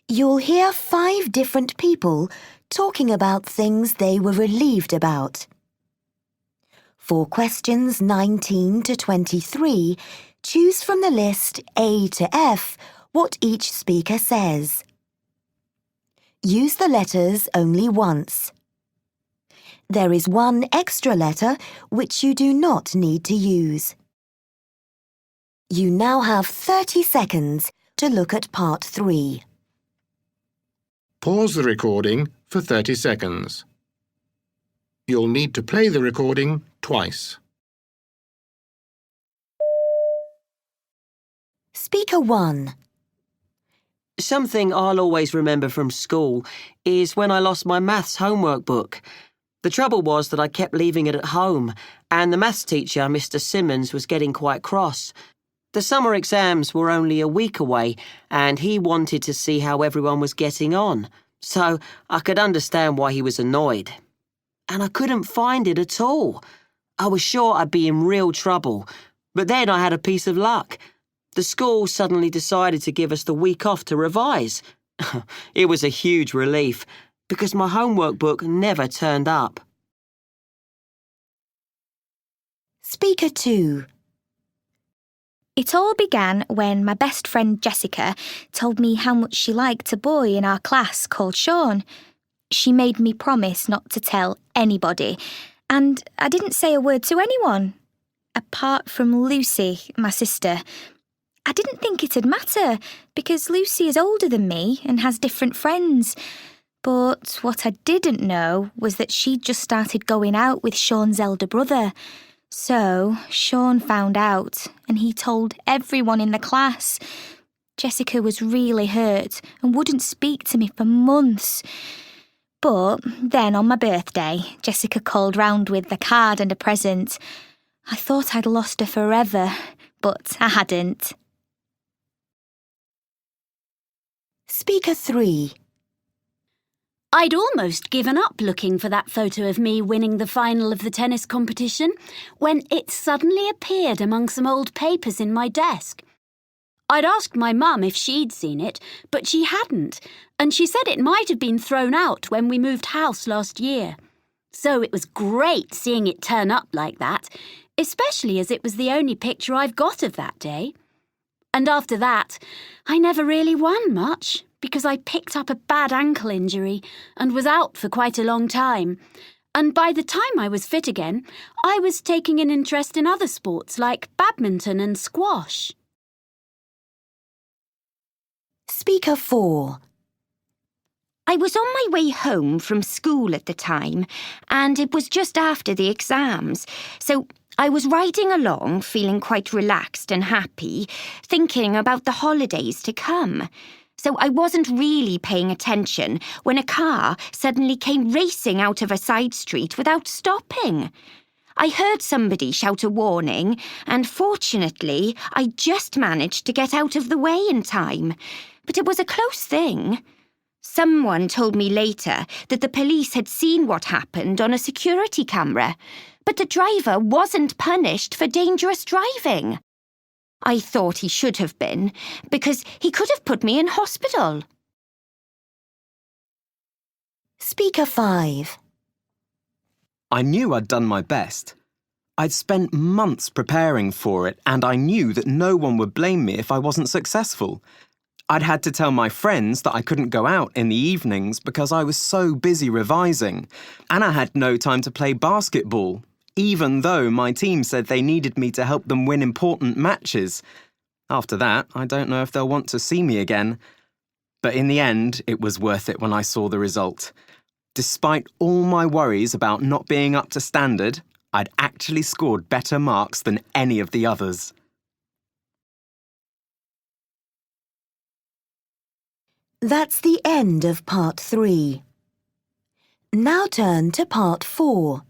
You'll hear 5 different people talking about things they were relieved about. For questions 19 to 23, choose from the list A to F what each speaker says. Use the letters only once. There is one extra letter which you do not need to use. You now have 30 seconds to look at part 3. Pause the recording for 30 seconds. You'll need to play the recording twice. Speaker 1. Something I'll always remember from school is when I lost my maths homework book. The trouble was that I kept leaving it at home, and the maths teacher, Mr. Simmons, was getting quite cross. The summer exams were only a week away, and he wanted to see how everyone was getting on, so I could understand why he was annoyed. And I couldn't find it at all. I was sure I'd be in real trouble, but then I had a piece of luck. The school suddenly decided to give us the week off to revise. It was a huge relief, because my homework book never turned up. Speaker 2. It all began when my best friend Jessica told me how much she liked a boy in our class called Sean. She made me promise not to tell anybody, and I didn't say a word to anyone, apart from Lucy, my sister. I didn't think it'd matter, because Lucy is older than me and has different friends. But what I didn't know was that she'd just started going out with Sean's elder brother. So Sean found out, and he told everyone in the class. Jessica was really hurt and wouldn't speak to me for months. But then on my birthday, Jessica called round with a card and a present. I thought I'd lost her forever, but I hadn't. Speaker 3. I'd almost given up looking for that photo of me winning the final of the tennis competition when it suddenly appeared among some old papers in my desk. I'd asked my mum if she'd seen it, but she hadn't, and she said it might have been thrown out when we moved house last year. So it was great seeing it turn up like that, especially as it was the only picture I've got of that day. And after that, I never really won much, because I picked up a bad ankle injury and was out for quite a long time. And by the time I was fit again, I was taking an interest in other sports like badminton and squash. Speaker 4. I was on my way home from school at the time, and it was just after the exams, so I was riding along feeling quite relaxed and happy, thinking about the holidays to come. So I wasn't really paying attention when a car suddenly came racing out of a side street without stopping. I heard somebody shout a warning, and fortunately, I just managed to get out of the way in time. But it was a close thing. Someone told me later that the police had seen what happened on a security camera, but the driver wasn't punished for dangerous driving. I thought he should have been, because he could have put me in hospital. Speaker 5. I knew I'd done my best. I'd spent months preparing for it, and I knew that no one would blame me if I wasn't successful. I'd had to tell my friends that I couldn't go out in the evenings because I was so busy revising, and I had no time to play basketball, even though my team said they needed me to help them win important matches. After that, I don't know if they'll want to see me again. But in the end, it was worth it when I saw the result. Despite all my worries about not being up to standard, I'd actually scored better marks than any of the others. That's the end of part 3. Now turn to part 4.